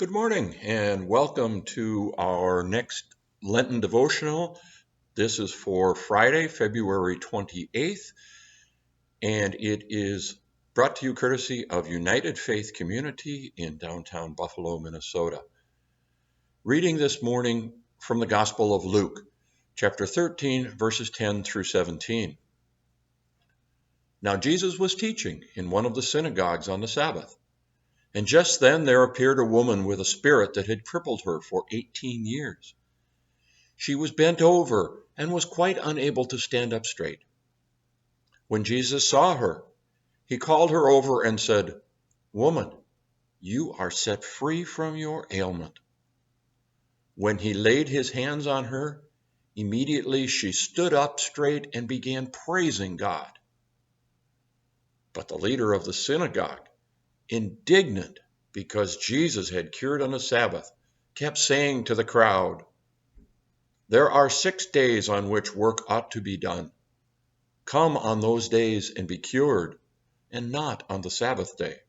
Good morning and welcome to our next Lenten Devotional. This is for Friday, February 28th, and it is brought to you courtesy of United Faith Community in downtown Buffalo, Minnesota. Reading this morning from the Gospel of Luke, chapter 13, verses 10 through 17. Now Jesus was teaching in one of the synagogues on the Sabbath. And just then there appeared a woman with a spirit that had crippled her for 18 years. She was bent over and was quite unable to stand up straight. When Jesus saw her, he called her over and said, "Woman, you are set free from your ailment." When he laid his hands on her, immediately she stood up straight and began praising God. But the leader of the synagogue, indignant because Jesus had cured on the Sabbath, kept saying to the crowd, "There are 6 days on which work ought to be done. Come on those days and be cured, and not on the Sabbath day."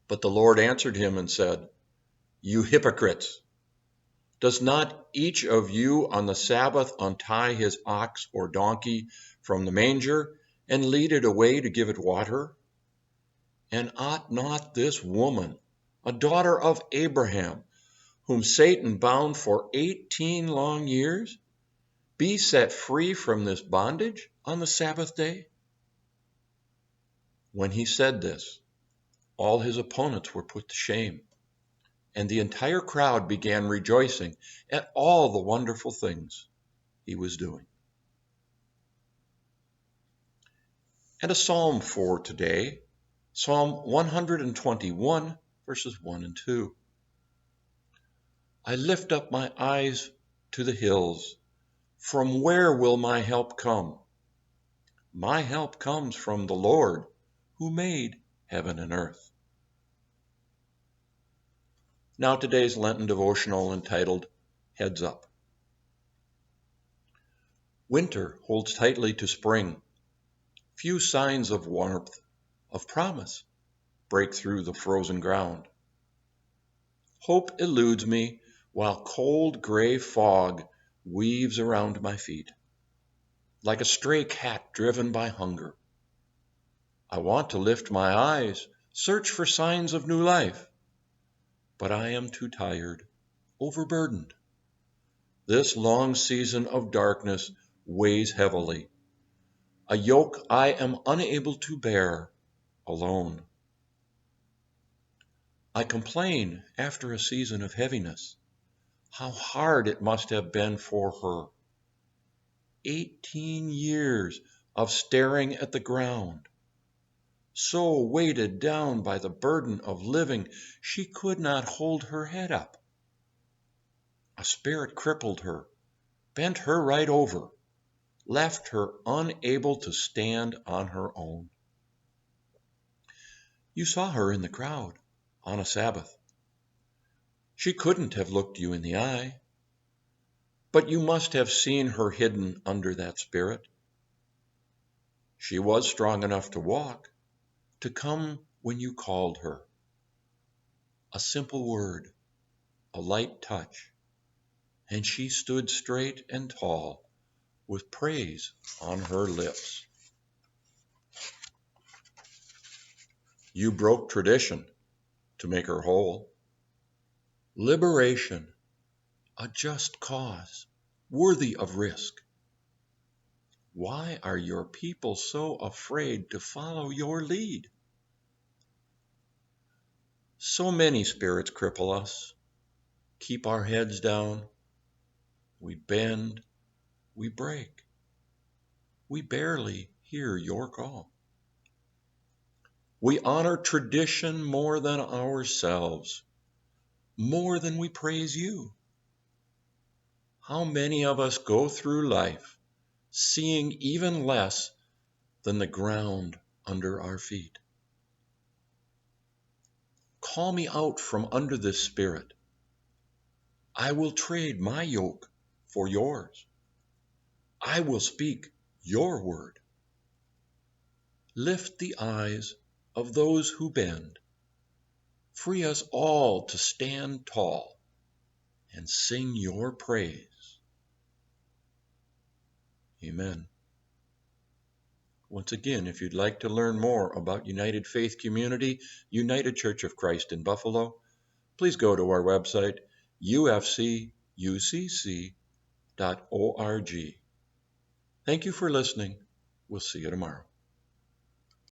But the Lord answered him and said, "You hypocrites! Does not each of you on the Sabbath untie his ox or donkey from the manger and lead it away to give it water? And ought not this woman, a daughter of Abraham, whom Satan bound for 18 long years, be set free from this bondage on the Sabbath day?" When he said this, all his opponents were put to shame, and the entire crowd began rejoicing at all the wonderful things he was doing. And a psalm for today, Psalm 121, verses 1 and 2. I lift up my eyes to the hills. From where will my help come? My help comes from the Lord, who made heaven and earth. Now today's Lenten devotional entitled Heads Up. Winter holds tightly to spring. Few signs of warmth, of promise, break through the frozen ground. Hope eludes me while cold gray fog weaves around my feet, like a stray cat driven by hunger. I want to lift my eyes, search for signs of new life, but I am too tired, overburdened. This long season of darkness weighs heavily, a yoke I am unable to bear alone. I complain after a season of heaviness. How hard it must have been for her. 18 years of staring at the ground, so weighted down by the burden of living she could not hold her head up. A spirit crippled her, bent her right over, left her unable to stand on her own. You saw her in the crowd on a Sabbath. She couldn't have looked you in the eye, but you must have seen her hidden under that spirit. She was strong enough to walk, to come when you called her. A simple word, a light touch, and she stood straight and tall with praise on her lips. You broke tradition to make her whole. Liberation, a just cause, worthy of risk. Why are your people so afraid to follow your lead? So many spirits cripple us, keep our heads down. We bend, we break. We barely hear your call. We honor tradition more than ourselves, more than we praise you. How many of us go through life seeing even less than the ground under our feet? Call me out from under this spirit. I will trade my yoke for yours. I will speak your word. Lift the eyes of those who bend. free us all to stand tall and sing your praise. Amen. Once again, if you'd like to learn more about United Faith Community, United Church of Christ in Buffalo, please go to our website, ufcucc.org. Thank you for listening. We'll see you tomorrow.